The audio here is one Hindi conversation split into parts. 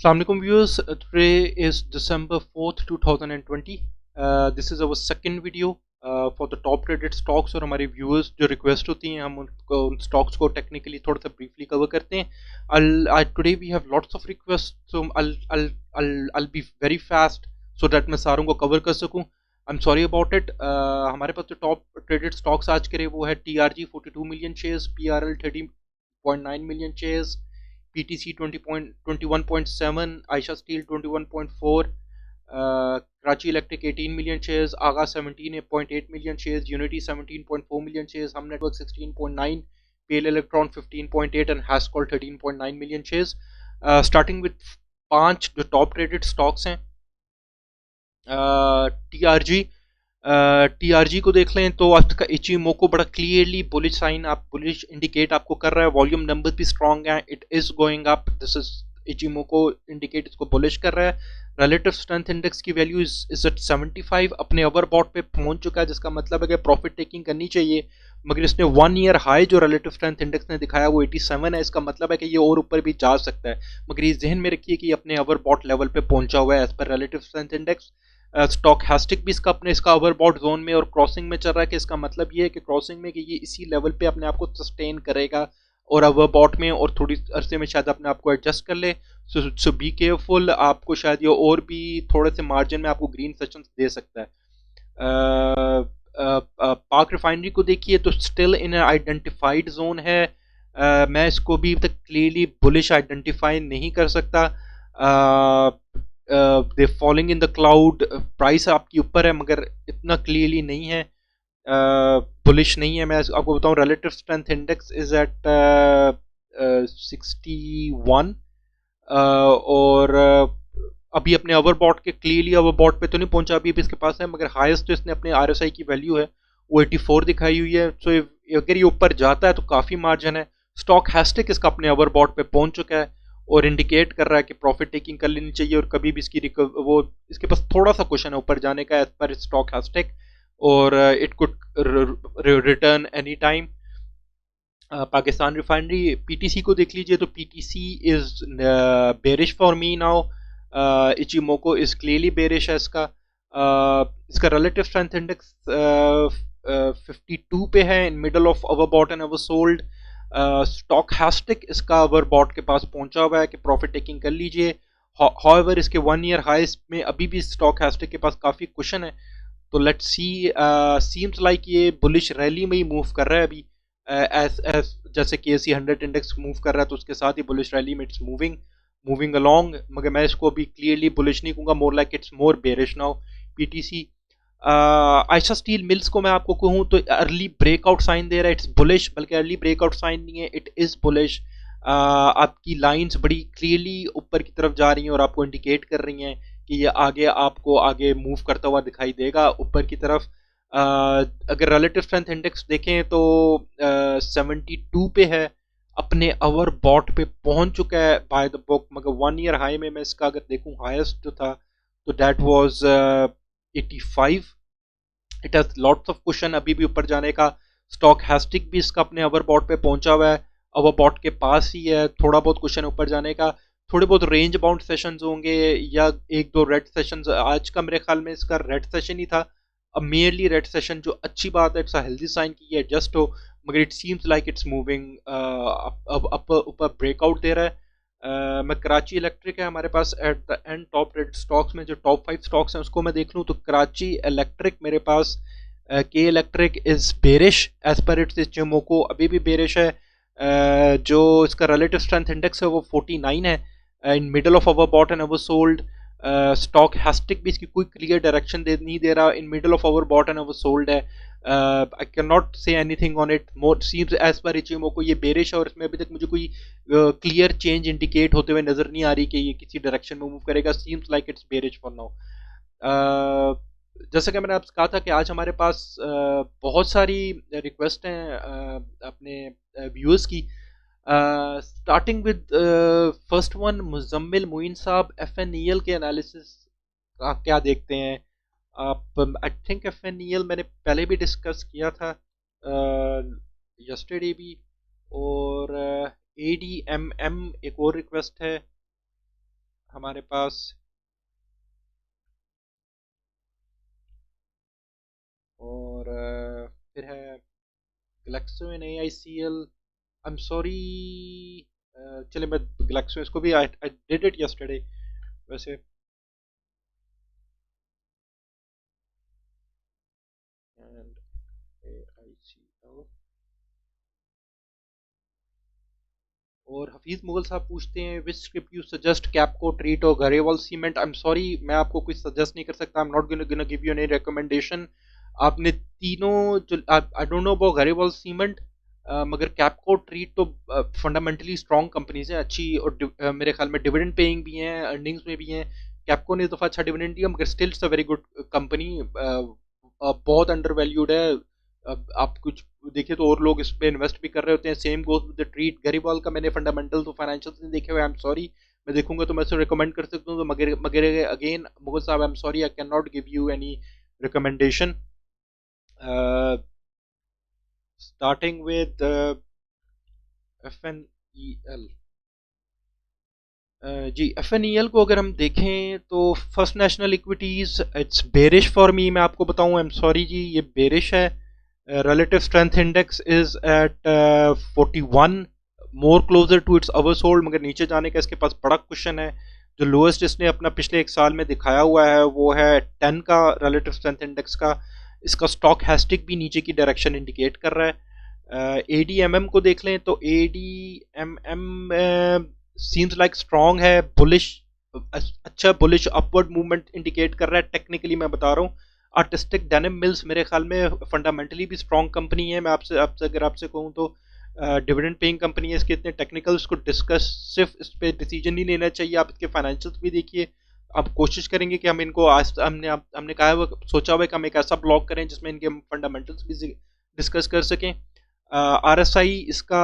Assalamu alaikum viewers. Today is December 4th 2020. This is our second video for the top traded stocks और हमारे viewers जो request होती हैं हम उन stocks को technically थोड़ा सा briefly cover करते हैं. Today we have lots of requests, so I'll be very fast so that मैं सारों को cover कर सकूं. I'm sorry about it. हमारे पास जो top traded stocks आज के लिए वो है TRG 42 million shares, PRL 30.9 million shares, PTC 21.7, Aisha Steel 21.4, Karachi Electric 18 million shares, Aga 17.8 million shares, Unity 17.4 million shares, Hum Network 16.9, PL Electron 15.8 and Hascol 13.9 million shares. Starting with 5 जो टॉप ट्रेडेड स्टॉक्स हैं. TRG TRG को देख लें तो आज का इचिमोको बड़ा clearly bullish sign bullish indicate आपको कर रहा है. वॉल्यूम नंबर भी स्ट्रॉन्ग है. It is going up. This is Ichimoku indicate इसको बुलिश कर रहा है. रिलेटिव स्ट्रेंथ इंडेक्स की वैल्यू इज एट 75. अपने ओवरबॉट पे पहुंच चुका है, जिसका मतलब है कि प्रॉफिट टेकिंग करनी चाहिए. मगर इसने 1 ईयर हाई जो रिलेटिव स्ट्रेंथ इंडेक्स ने दिखाया वो 87 है. इसका मतलब है कि ये और ऊपर भी जा सकता है. मगर ये जहन में रखिए कि अपने ओवरबॉट लेवल पे पहुंचा हुआ है एज पर रिलेटिव स्ट्रेंथ इंडेक्स. स्टॉकहास्टिक भी इसका ओवरबॉट जोन में और क्रॉसिंग में चल रहा है, कि इसका मतलब ये है कि क्रॉसिंग में कि ये इसी लेवल पे अपने आप को सस्टेन करेगा और ओवरबॉट में और थोड़ी अरसे में शायद अपने आप को एडजस्ट कर ले. सो बी केयरफुल. आपको शायद ये और भी थोड़े से मार्जिन में आपको ग्रीन सेशन दे सकता है. पाक रिफाइनरी को देखिए तो स्टिल इन आइडेंटिफाइड जोन है. मैं इसको भी तक क्लियरली बुलिश आइडेंटिफाई नहीं कर सकता. They falling in the cloud. Price आपके ऊपर है मगर इतना क्लियरली नहीं है, बुलिश नहीं है. मैं आपको बताऊं relative strength index is at 61 और अभी अपने ओवरबॉट के क्लियरली ओवरबॉट पे तो नहीं पहुंचा अभी इसके पास है, मगर हाईएस्ट जो इसने अपने आरएसआई की वैल्यू है वो 84 दिखाई हुई है. सो अगर ये ऊपर जाता है तो काफ़ी मार्जिन है. स्टॉक हैस्टिक इसका अपने ओवरबॉट पे पहुंच चुका है और इंडिकेट कर रहा है कि प्रॉफिट टेकिंग कर लेनी चाहिए और कभी भी इसकी वो इसके पास थोड़ा सा क्वेश्चन है ऊपर जाने का एज पर स्टॉक हैस्टिक, और it could return any time. Pakistan refinery PTC को देख लीजिए तो PTC is bearish for me now. Ichimoku is clearly bearish है. इसका रिलेटिव स्ट्रेंथ इंडेक्स 52 पे है, in middle of overbought and oversold. Stochastic इसका ओवरबॉट के पास पहुंचा हुआ है कि प्रॉफिट टेकिंग कर लीजिए. हाउएवर इसके 1 ईयर हाईस में अभी भी स्टॉकहास्टिक के पास काफ़ी क्वेश्चन है. तो लेट्स सी. सीम्स लाइक ये बुलिश रैली में ही मूव कर रहा है अभी, एस जैसे के सी 100 इंडेक्स मूव कर रहा है तो उसके साथ ही बुलिश रैली में इट्स मूविंग अलोंग. मगर मैं इसको अभी क्लियरली बुलिश नहीं कहूँगा, more like it's more bearish now. PTC Ayesha steel mills को मैं आपको कहूँ तो अर्ली ब्रेकआउट साइन दे रहा है. इट्स बुलिश, बल्कि अर्ली ब्रेकआउट साइन नहीं है, इट इज़ बुलिश. आपकी लाइंस बड़ी क्लियरली ऊपर की तरफ जा रही हैं और आपको इंडिकेट कर रही हैं कि ये आपको आगे मूव करता हुआ दिखाई देगा ऊपर की तरफ. अगर रिलेटिव स्ट्रेंथ इंडेक्स देखें तो 72 पे है, अपने ओवर बॉट पे पहुंच चुका है बाय द बुक. मगर 1 ईयर हाई में मैं इसका अगर देखूं हाईएस्ट जो था तो that was 85. It has lots of question अभी भी ऊपर जाने का. स्टॉक हैस्टिक भी इसका अपने ओवर बॉट पे पहुंचा हुआ है, ओवर बॉट के पास ही है. थोड़ा बहुत क्वेश्चन ऊपर जाने का. थोड़े बहुत रेंज बाउंड सेशंस होंगे या एक दो रेड सेशंस. आज का मेरे ख्याल में इसका रेड सेशन ही था. अब मेयरली रेड सेशन जो अच्छी बात है, इट्स अ हेल्दी साइन कि ये एडजस्ट हो. मगर it seems like it's moving ऊपर ब्रेकआउट दे रहा है. मैं कराची इलेक्ट्रिक है हमारे पास at the end top rate stocks में. जो टॉप 5 स्टॉक्स हैं उसको मैं देख लूँ तो कराची इलेक्ट्रिक मेरे पास, K electric is bearish as पर इट्स चिमोको अभी भी बेरिश है. जो इसका रिलेटिव स्ट्रेंथ इंडेक्स है वो 49 है, in middle of overbought and oversold. Stochastic भी इसकी कोई क्लियर डायरेक्शन नहीं दे रहा, in middle of overbought and oversold है. I can not say anything on it. More seems as पर इचिमोको ये बेरिश है और इसमें अभी तक मुझे कोई क्लियर चेंज इंडिकेट होते हुए नजर नहीं आ रही कि ये किसी डायरेक्शन में मूव करेगा. Seems like it's bearish for now. जैसा कि मैंने आपसे कहा था कि आज हमारे पास बहुत सारी रिक्वेस्ट हैं अपने व्यूअर्स की. Starting with first one, Muzammil Moin Sahab FNEL के एनालिसिस का क्या देखते हैं आप? आई थिंक एफएनईएल मैंने पहले भी डिस्कस किया था यस्टरडे भी. और एडीएमएम एक और रिक्वेस्ट है. हमारे पास, और फिर है Glaxo and AICL। I am sorry, चले मैं ग्लेक्सो इसको भी, आई डिड इट यस्टरडे वैसे। And AICL। और हफीज मुगल साहब पूछते हैं which script you suggest, Kapco, Treet और गरेवाल सीमेंट। आई एम सॉरी, मैं आपको कुछ सजेस्ट नहीं कर सकता, I am not gonna give you any recommendation. आपने तीनों जो, आई डोंट नो अबाउट गरेवाल सीमेंट, मगर कैपको, ट्रीट तो फंडामेंटली स्ट्रॉन्ग कंपनीज हैं, अच्छी, और मेरे ख्याल में डिविडेंड पेइंग भी हैं, अर्निंग्स में भी हैं। कैपको ने इस दफ़ा अच्छा डिविडेंड दिया, मगर still it's a very good company, बहुत अंडर वैल्यूड है। अब आप कुछ देखिए तो और लोग इस पे इन्वेस्ट भी कर रहे होते हैं। Same goes with the Treet. Gharibwal का मैंने फंडामेंटल तो फाइनेंशियल नहीं देखे हुए, आई एम सॉरी। मैं देखूंगा तो मैं उसे रिकमेंड कर सकता हूँ, तो मगर मगर again Mughal Sahab, I am sorry, I can not give you any recommendation. Starting with FNEL। जी, FNEL को अगर हम देखें तो first national equities, it's bearish for me, मैं आपको बताऊं, आई एम सॉरी जी, ये बेरिश है। relative strength index is at 41, more closer to its oversold, मगर नीचे जाने का इसके पास बड़ा क्वेश्चन है। जो लोएस्ट इसने अपना पिछले एक साल में दिखाया हुआ है वो है 10 का relative strength index का। इसका स्टॉक हैस्टिक भी नीचे की डायरेक्शन इंडिकेट कर रहा है। ADMM को देख लें तो ADMM सीम्स लाइक स्ट्रॉन्ग है, बुलिश, अच्छा बुलिश अपवर्ड मूवमेंट इंडिकेट कर रहा है। टेक्निकली मैं बता रहा हूँ, आर्टिस्टिक डेनिम मिल्स मेरे ख्याल में फंडामेंटली भी स्ट्रॉन्ग कंपनी है। मैं आपसे आपसे अगर आपसे कहूँ तो डिविडेंड पेइंग कंपनी है। इसके इतने टेक्निकल्स को डिस्कस, सिर्फ इस पे डिसीजन नहीं लेना चाहिए, आप इसके फाइनेंशियल्स भी देखिए। आप कोशिश करेंगे कि हम इनको, आज हमने कहा है वो, सोचा हुआ है कि हम एक ऐसा ब्लॉग करें जिसमें इनके फंडामेंटल्स भी डिस्कस कर सकें। RSI इसका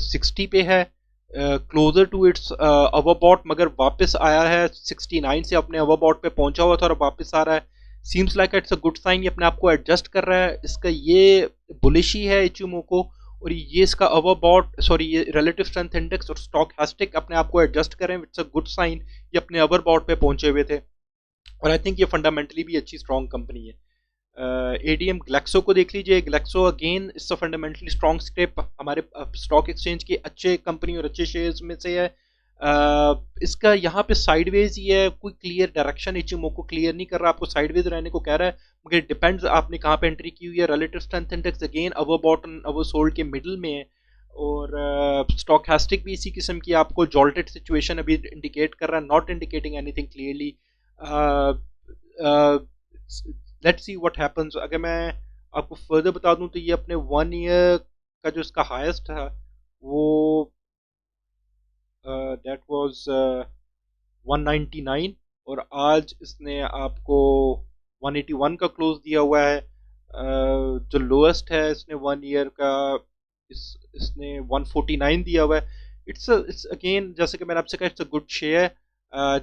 60 पे है, क्लोजर टू इट्स ओवरबॉट, मगर वापस आया है 69 से, अपने ओवरबॉट पे पहुंचा हुआ था और वापस आ रहा है। Seems like it's a good sign, ये अपने आप को एडजस्ट कर रहा है। इसका ये बुलिश ही है इचुमोको, और ये इसका ओवरबॉट, सॉरी, ये रिलेटिव स्ट्रेंथ इंडेक्स और स्टॉक हैस्टिक अपने आप को एडजस्ट करें, इट्स अ गुड साइन। ये अपने ओवरबॉट पे पहुंचे हुए थे, और आई थिंक ये फंडामेंटली भी अच्छी स्ट्रॉन्ग कंपनी है। ADM ग्लैक्सो को देख लीजिए। Glaxo again it's a fundamentally strong step, हमारे स्टॉक एक्सचेंज के अच्छे कंपनी और अच्छे शेयर्स में से है। इसका यहाँ पे साइडवेज ही है, कोई क्लियर डायरेक्शन इचिमोको क्लियर नहीं कर रहा, आपको साइडवेज रहने को कह रहा है, मगर डिपेंड्स आपने कहाँ पे एंट्री की हुई है। Relative strength index again overbought and oversold के मिडिल में है, और स्टॉक हैस्टिक भी इसी किस्म की आपको जॉल्टेड सिचुएशन अभी इंडिकेट कर रहा है, not indicating anything clearly. Let's see what happens. अगर मैं आपको फर्दर बता दूं तो ये अपने 1 ईयर का जो इसका हाईएस्ट था वो दैट वाज 199, और आज इसने आपको 181 का क्लोज दिया हुआ है। जो लोएस्ट है इसने 1 ईयर का, इसने 149 दिया हुआ है। इट्स अगेन, जैसे कि मैंने आपसे कहा, it's a good share.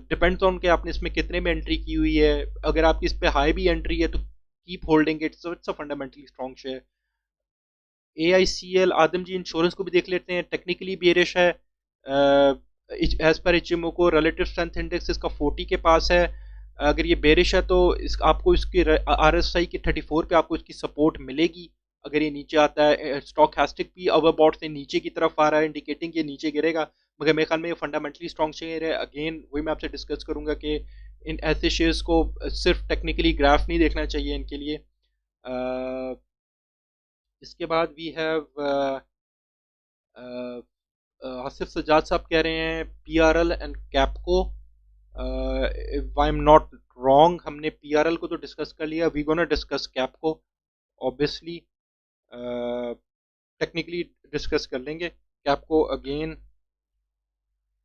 Depends on कि आपने इसमें कितने में एंट्री की हुई है। अगर आपकी इस पे हाई भी एंट्री है तो keep holding it, it's a fundamentally strong share. AICL, Adamjee insurance को भी देख लेते हैं, टेक्निकली बेरिश है। एज पर एचएमओ को रिलेटिव स्ट्रेंथ इंडेक्स इसका 40 के पास है। अगर ये बेरिश है तो आपको इसकी RSI की 34 पे आपको इसकी सपोर्ट मिलेगी अगर ये नीचे आता है। स्टॉक हैस्टिक भी ओवरबॉट से नीचे की तरफ आ रहा है, इंडिकेटिंग ये नीचे गिरेगा, मगर मेरे ख्याल में ये फंडामेंटली स्ट्रॉन्ग शेयर है। अगेन वही मैं आपसे डिस्कस करूंगा कि इन ऐसे शेयर्स को सिर्फ टेक्निकली ग्राफ नहीं देखना चाहिए इनके लिए। इसके बाद वी हैव आसिफ सजाद साहब कह रहे हैं PRL and Capco. If I am not wrong, हमने PRL को तो डिस्कस कर लिया, we gonna discuss Capco obviously, technically discuss कर लेंगे कैपको अगेन।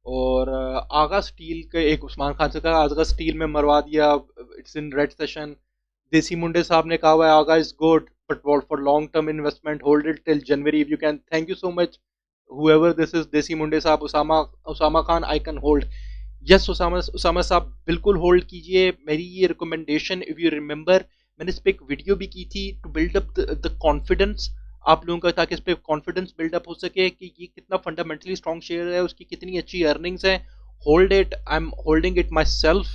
और आगा स्टील के एक उस्मान खान से कहा आगा स्टील में मरवा दिया, इट्स इन रेड सेशन। देसी मुंडे साहब ने कहा हुआ है Agha is good but for long term investment hold it till January if you can. Thank you so much whoever this is, Desi Munde साहब, Usama Khan, I can hold. Yes Usama साहब, बिल्कुल होल्ड कीजिए। मेरी ये रिकमेंडेशन, इफ यू रिमेंबर, मैंने इस पर एक वीडियो भी की थी, to build up the confidence आप लोगों का, ताकि इस पर कॉन्फिडेंस बिल्डअप हो सके कि ये कितना फंडामेंटली स्ट्रॉन्ग शेयर है, उसकी कितनी अच्छी अर्निंग्स हैं, hold it, I am holding it myself.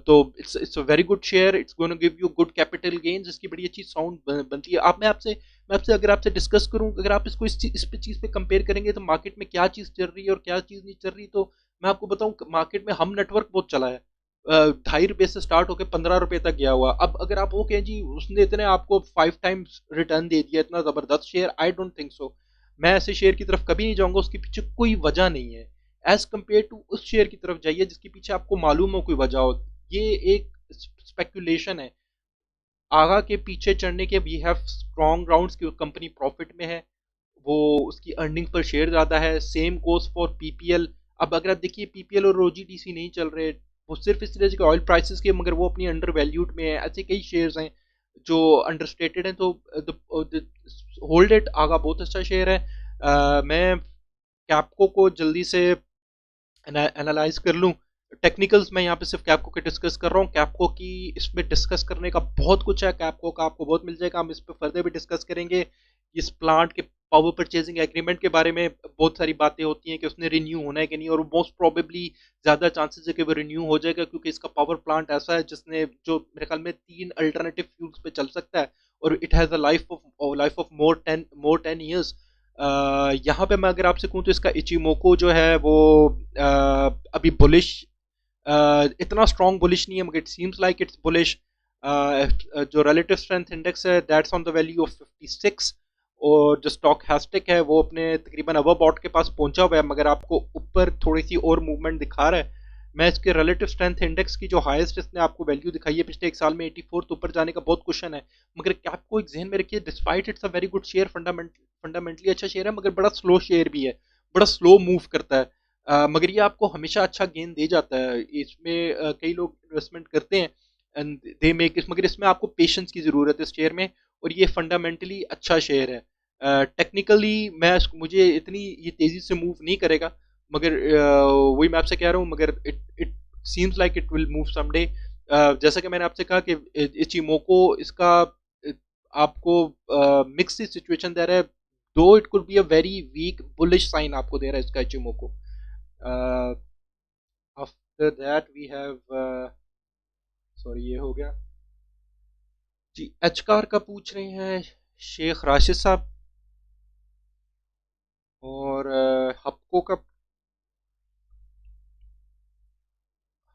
तो it's a very good share, it's gonna give you good capital gains, इसकी बड़ी अच्छी साउंड बनती है। आप मैं आपसे अगर आपसे डिस्कस करूं, अगर आप इसको इस पे चीज़ पे कंपेयर करेंगे तो मार्केट में क्या चीज़ चल रही है और क्या चीज़ नहीं चल रही, तो मैं आपको बताऊं मार्केट में हम नेटवर्क बहुत चला है। 2.5 रुपये से स्टार्ट होकर 15 रुपये तक गया हुआ। अब अगर आप वो कहें जी उसने इतने आपको 5 टाइम्स रिटर्न दे दिया, इतना ज़बरदस्त share, I don't think so. मैं ऐसे शेयर की तरफ कभी नहीं जाऊंगा, उसके पीछे कोई वजह नहीं है। एज कम्पेयर टू उस शेयर की तरफ जाइए जिसके पीछे आपको मालूम हो कोई वजह हो। ये एक स्पेकुलेशन है। आगा के पीछे चढ़ने के वी हैव स्ट्रॉन्ग ग्राउंड्स की कंपनी प्रॉफिट में है, वो उसकी अर्निंग पर शेयर ज़्यादा है। Same goes for PPL. अब अगर आप देखिए पीपीएल और ओजीडीसी नहीं चल रहे, वो सिर्फ इस तरह के ऑयल प्राइसेस के, मगर वो अपनी अंडर वैल्यूड में है। ऐसे कई शेयर्स हैं जो अंडरस्टेटेड हैं, तो होल्ड इट। आगा बहुत अच्छा शेयर है। मैं कैपको को जल्दी से एनालाइज कर लूँ। टेक्निकल्स मैं यहाँ पे सिर्फ कैपको के डिस्कस कर रहा हूँ। कैपको की इसमें डिस्कस करने का बहुत कुछ है, कैपको का आपको बहुत मिल जाएगा, हम इस पर फर्दर भी डिस्कस करेंगे। इस प्लांट के पावर परचेजिंग एग्रीमेंट के बारे में बहुत सारी बातें होती हैं कि उसने रिन्यू होना है कि नहीं, और मोस्ट प्रोबेबली ज़्यादा चांसेस है कि वो रिन्यू हो जाएगा, क्योंकि इसका पावर प्लांट ऐसा है जिसने जो मेरे ख्याल में 3 अल्टरनेटिव फ्यूल्स पे चल सकता है, और it has a life of more 10 years. यहाँ पे मैं अगर आपसे कहूँ तो इसका इचिमोको जो है वो अभी बुलिश, इतना स्ट्रॉन्ग बुलिश नहीं है, मगर it seems like it's bullish. जो रिलेटिव स्ट्रेंथ इंडेक्स है that's on the value of 56, और जो स्टॉक हैस्टिक है वो अपने तकरीबन अबोबॉट के पास पहुंचा हुआ है, मगर आपको ऊपर थोड़ी सी और मूवमेंट दिखा रहा है। मैं इसके रिलेटिव स्ट्रेंथ इंडेक्स की जो हाईएस्ट इसने आपको वैल्यू दिखाई है पिछले एक साल में 84, तो ऊपर जाने का बहुत क्वेश्चन है। मगर कैप को एक जहन में रखिए, despite it's a very good share, fundamentally अच्छा शेयर है, मगर बड़ा स्लो शेयर भी है, बड़ा स्लो मूव करता है। मगर ये आपको हमेशा अच्छा गेन दे जाता है। इसमें कई लोग इन्वेस्टमेंट करते हैं एंड दे मेक इस, मगर इसमें आपको पेशेंस की ज़रूरत है इस शेयर में, और ये फंडामेंटली अच्छा शेयर है। टेक्निकली मुझे इतनी ये तेज़ी से मूव नहीं करेगा, मगर वही मैं आपसे कह रहा हूँ, मगर it it seems like it will move someday. जैसा कि मैंने आपसे कहा कि इचिमोको इसका आपको मिक्स सिचुएशन दे रहा है, दो it could be a very weak bullish sign आपको दे रहा है इसका Ichimoku. After that we have, sorry ये हो गया जी। एच कार का पूछ रहे हैं शेख राशिद साहब, और हप्को का,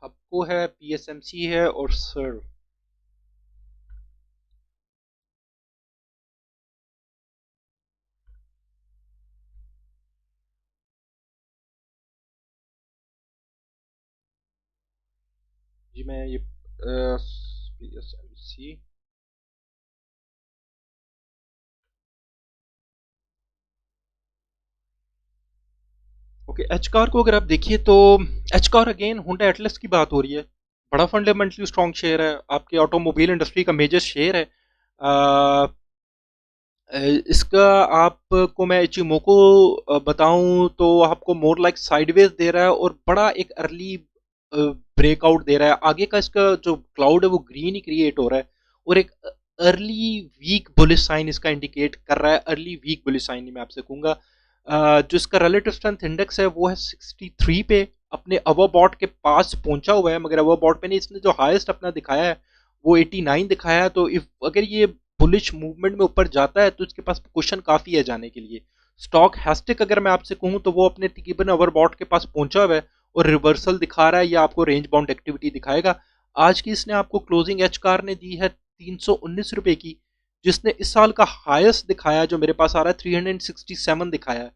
हप्को है, पीएसएमसी है, और सर्व। जी मैं ये पीएसएमसी, ओके। एच कार को अगर आप देखिए तो H car again Honda Atlas की बात हो रही है, बड़ा फंडामेंटली स्ट्रॉन्ग शेयर है, आपके ऑटोमोबाइल इंडस्ट्री का मेजर शेयर है। इसका आपको मैं इचिमोको बताऊं तो आपको मोर लाइक साइडवेज दे रहा है, और बड़ा एक अर्ली ब्रेकआउट दे रहा है। आगे का इसका जो क्लाउड है वो ग्रीन ही क्रिएट हो रहा है, और एक अर्ली वीक बुलिश साइन इसका इंडिकेट कर रहा है। अर्ली वीक बुलिश साइन ही मैं आपसे कहूँगा। जो इसका रिलेटिव स्ट्रेंथ इंडेक्स है वो है 63 पे, अपने अवोबॉट के पास पहुंचा हुआ है, मगर अवोबॉट पे नहीं, इसने जो हाईएस्ट अपना दिखाया है वो 89 दिखाया है। तो इफ अगर ये बुलिश मूवमेंट में ऊपर जाता है तो इसके पास क्वेश्चन काफ़ी है जाने के लिए। स्टॉक हैस्टिक अगर मैं आपसे कहूँ तो वो अपने तकरीबन ओवरबॉट के पास पहुंचा हुआ है, और रिवर्सल दिखा रहा है, या आपको रेंज बाउंड एक्टिविटी दिखाएगा। आज की इसने आपको क्लोजिंग एच कार ने दी है 319 रुपए की, जिसने इस साल का हाईएस्ट दिखाया जो मेरे पास आ रहा है 367 दिखाया है।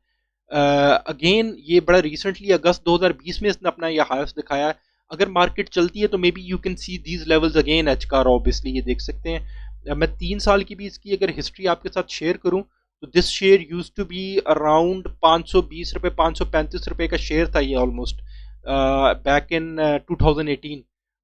अगेन ये बड़ा रिसेंटली अगस्त 2020 में इसने अपना ये हाईएस्ट दिखाया है। अगर मार्केट चलती है तो may be you can see these levels again H car, obviously ये देख सकते हैं। मैं 3 साल की भी इसकी अगर हिस्ट्री आपके साथ शेयर करूं तो this share used to be around 520 रुपये, 535 रुपये का शेयर था ये ऑलमोस्ट बैक इन 2018,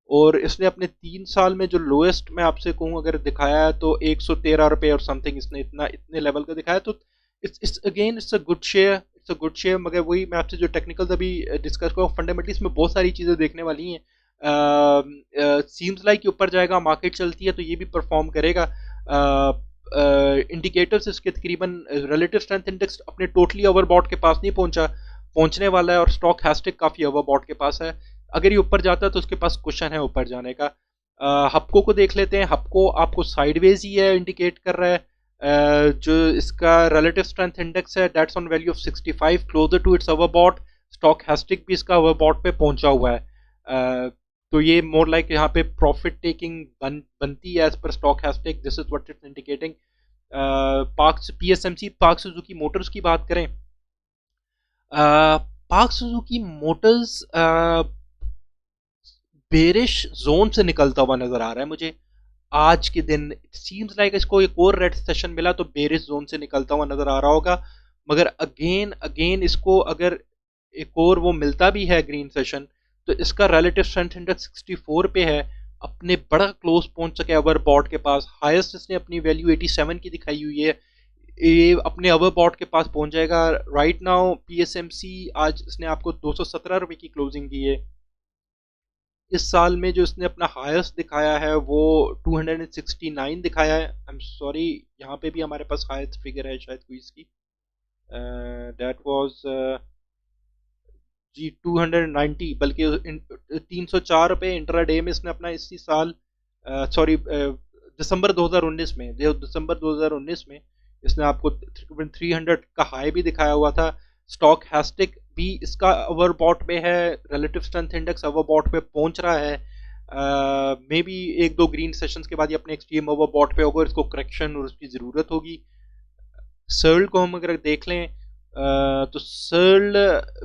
और इसने अपने 3 साल में जो लोएस्ट मैं आपसे कहूँ अगर दिखाया है तो 113 रुपये और समथिंग इसने इतने लेवल का दिखाया। तो it's again it's a good share, it's a good share, मगर वही मैं आपसे जो टेक्निकल्स अभी डिस्कस करूँ, फंडामेंटली इसमें बहुत सारी चीज़ें देखने वाली हैं। सीम्स लाइक ऊपर जाएगा, मार्केट चलती है तो ये भी परफॉर्म करेगा। इंडिकेटर्स इसके तकरीबन रिलेटिव स्ट्रेंथ इंडेक्स अपने टोटली ओवरबॉट के पास नहीं पहुंचा, पहुंचने वाला है और स्टॉक हैस्टिक काफ़ी ओवरबॉट के पास है। अगर ये ऊपर जाता है तो उसके पास क्वेश्चन है ऊपर जाने का। हपको को देख लेते हैं। हपको आपको साइडवेज ही है इंडिकेट कर रहा है। जो इसका रिलेटिव स्ट्रेंथ इंडेक्स है that's on value of 65 closer to its overbought. Stochastic भी इसका ओवरबॉट पे पहुंचा हुआ है। तो ये मोर लाइक यहाँ पे प्रॉफिट टेकिंग बनती है एज पर stochastic. This is what it's indicating. Pak PSMC Pak Suzuki Motors की बात करें। Pak Suzuki Motors bearish zone से निकलता हुआ नजर आ रहा है मुझे आज के दिन। इट सीम्स लाइक इसको एक और रेड सेशन मिला तो बेरिश जोन से निकलता हुआ नजर आ रहा होगा। मगर अगेन अगेन इसको अगर एक और वो मिलता भी है ग्रीन सेशन तो इसका रिलेटिव स्ट्रेंथ इंडेक्स 64 पे है। अपने बड़ा क्लोज पहुंच सके ओवरबॉट के पास। हाईएस्ट इसने अपनी वैल्यू 87 की दिखाई हुई है। ये अपने ओवरबॉट के पास पहुंच जाएगा। राइट नाउ पीएसएमसी आज इसने आपको 217 रुपए की क्लोजिंग दी है। इस साल में जो इसने अपना हाईएस्ट दिखाया है वो 269 दिखाया है। आई एम सॉरी, यहाँ पे भी हमारे पास हाईएस्ट फिगर है शायद कोई इसकी। दैट वाज जी 290, बल्कि 304 रुपये इंट्राडे में इसने अपना इसी साल सॉरी दिसंबर 2019 में दिसंबर 2019 में इसने आपको 300 का हाई भी दिखाया हुआ था। स्टॉक हैस्टिक भी इसका ओवरबॉट पे है। रिलेटिव स्ट्रेंथ इंडेक्स ओवरबॉट पे पहुंच रहा है। मे बी एक दो ग्रीन सेशंस के बाद ये अपने एक्सट्रीम ओवरबॉट पे होगा। इसको करेक्शन और उसकी ज़रूरत होगी। सर्ल को हम अगर देख लें तो सर्ल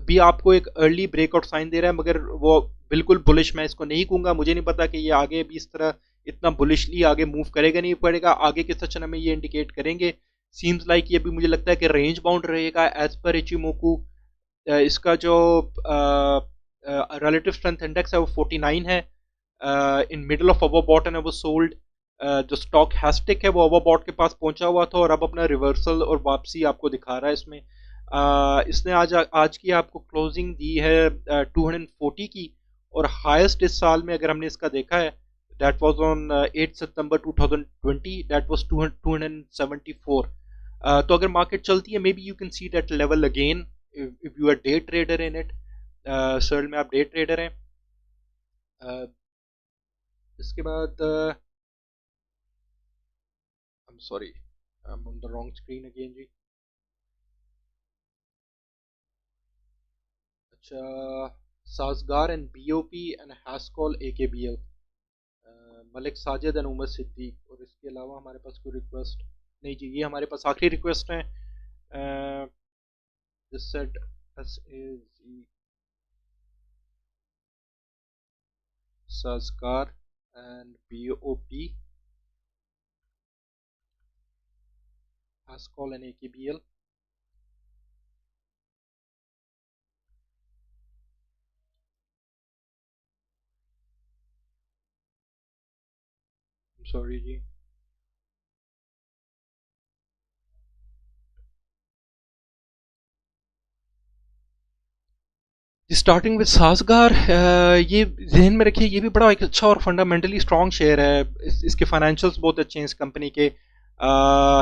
भी आपको एक अर्ली ब्रेकआउट साइन दे रहा है मगर वो बिल्कुल बुलिश मैं इसको नहीं कहूँगा। मुझे नहीं पता कि ये आगे भी इस तरह इतना बुलिशली आगे मूव करेगा नहीं पड़ेगा। आगे के सेशन में ये इंडिकेट करेंगे। सीम्स लाइक ये भी मुझे लगता है कि रेंज बाउंड रहेगा एज पर इचिमोकू। इसका जो रिलेटिव स्ट्रेंथ इंडेक्स है वो 49 है in middle of overbought and वो सोल्ड। जो स्टॉक हैस्टिक है वो ओवरबॉट के पास पहुंचा हुआ था और अब अपना रिवर्सल और वापसी आपको दिखा रहा है इसमें। इसने आज की आपको क्लोजिंग दी है 240 की और हाईएस्ट इस साल में अगर हमने इसका देखा है दैट वाज ऑन 8 सितंबर 2020 दैट वाज 274। तो अगर मार्केट चलती है maybe you can see that level again if you are day trader in it. सर्ल में आप डे ट्रेडर हैं। इसके बाद I'm sorry, I'm on the wrong screen again जी। अच्छा, Sazgar and BOP and Hascol AKBL, Malik Sajid and Umar Siddiq. और इसके अलावा हमारे पास कोई रिक्वेस्ट नहीं जी, ये हमारे पास आखिरी रिक्वेस्ट है। This set SAZ Sazgar and BOP Hascol and AKBL। Sorry जी। स्टार्टिंग विद साजगार, ये जहन में रखिए ये भी बड़ा एक अच्छा और फंडामेंटली स्ट्रॉन्ग शेयर है। इसके फाइनेंशियल्स बहुत अच्छे हैं इस कंपनी के।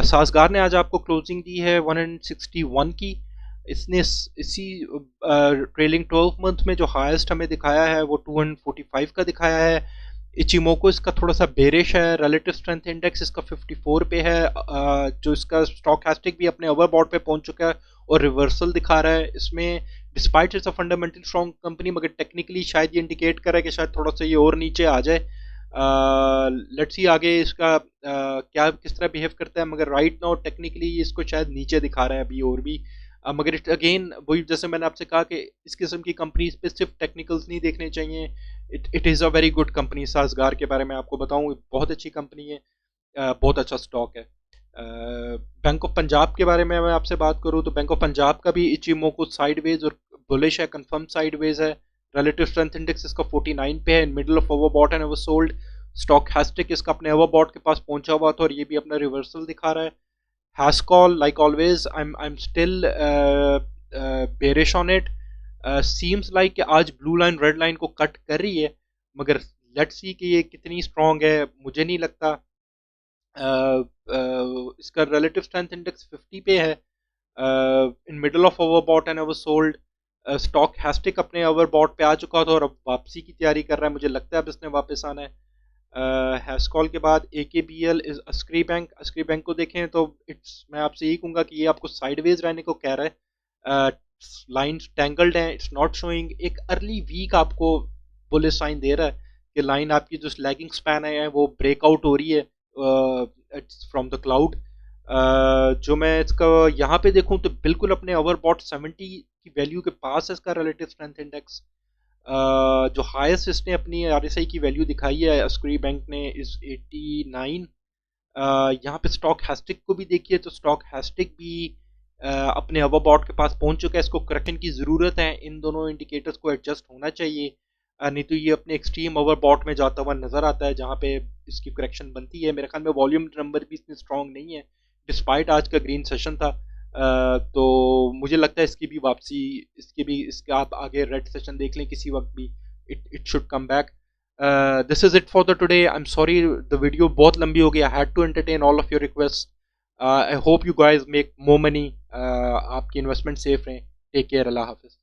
साजगार ने आज आपको क्लोजिंग दी है 161 की। इसने इसी ट्रेलिंग 12 मंथ में जो हाईएस्ट हमें दिखाया है वो 245 का दिखाया है। इचिमोको इसका थोड़ा सा बेरिश है। रिलेटिव स्ट्रेंथ इंडेक्स इसका 54 पे है। जो इसका स्टॉक हैस्टिक भी अपने ओवरबॉट पे पहुंच चुका है और रिवर्सल दिखा रहा है इसमें। Despite it's a fundamental strong company मगर टेक्निकली शायद ये इंडिकेट कर रहा है कि शायद थोड़ा सा ये और नीचे आ जाए। लेट्स सी आगे इसका क्या किस तरह बिहेव करता है मगर राइट नाउ टेक्निकली इसको शायद नीचे दिखा रहा है अभी और भी। मगर इट अगेन वही जैसे मैंने आपसे कहा कि इस किस्म की कंपनीज पे सिर्फ टेक्निकल्स नहीं देखने चाहिए। It is a very good company. Sazgar के बारे में आपको बताऊं बहुत अच्छी कंपनी है। बहुत अच्छा स्टॉक है। बैंक ऑफ पंजाब के बारे में मैं आपसे बात करूं तो बैंक ऑफ पंजाब का भी इचिमोको साइडवेज और बुलिश है, कंफर्म साइडवेज है। रिलेटिव स्ट्रेंथ इंडेक्स इसका 49 पे है in middle of overbought and oversold. Stochastic इसका अपने ओवरबॉट के पास पहुंचा हुआ था और ये भी अपना रिवर्सल दिखा रहा है। Hascol like always I am still bearish on it. Seems like कि आज ब्लू लाइन रेड लाइन को कट कर रही है मगर लेट्स सी कि ये कितनी स्ट्रांग है मुझे नहीं लगता। इसका रिलेटिव स्ट्रेंथ इंडेक्स 50 पे है in middle of overbought and oversold. Stochastic अपने ओवरबॉट पे आ चुका था और अब वापसी की तैयारी कर रहा है, मुझे लगता है अब इसने वापस आना है। हैस्कॉल के बाद AKBL is Askari bank. Askari bank को देखें तो इट्स, मैं आपसे यही कहूँगा कि ये आपको साइडवेज रहने को कह रहा है। लाइंस टेंगल्ड हैं, इट्स नॉट शोइंग। एक अर्ली वीक आपको बुलिश साइन दे रहा है कि लाइन आपकी जो लैगिंग स्पैन है वो ब्रेकआउट हो रही है फ्रॉम द क्लाउड। जो मैं इसका यहाँ पे देखूँ तो बिल्कुल अपने ओवरबॉट 70 की वैल्यू के पास है इसका रिलेटिव स्ट्रेंथ इंडेक्स। जो हाईएस्ट इसने अपनी RSI की वैल्यू दिखाई है अस्क्री बैंक ने इस 89। यहाँ पे स्टॉक हैस्टिक को भी देखिए तो स्टॉक हैस्टिक भी अपने ओवरबॉट के पास पहुंच चुका है। इसको करेक्शन की ज़रूरत है, इन दोनों इंडिकेटर्स को एडजस्ट होना चाहिए, नहीं तो ये अपने एक्सट्रीम ओवरबॉट में जाता हुआ नजर आता है जहाँ पे इसकी करेक्शन बनती है। मेरे ख्याल में वॉल्यूम नंबर भी इतने स्ट्रॉन्ग नहीं है डिस्पाइट आज का ग्रीन सेशन था। तो मुझे लगता है इसकी भी वापसी, इसकी भी, इसके आप आगे रेड सेशन देख लें किसी वक्त भी, it should come back. This is it for the today. I am sorry the video बहुत लंबी हो गई। I had to entertain all of your request. I hope you guys make more money. आपकी इन्वेस्टमेंट सेफ रहें। Take care. अल्लाह हाफिज।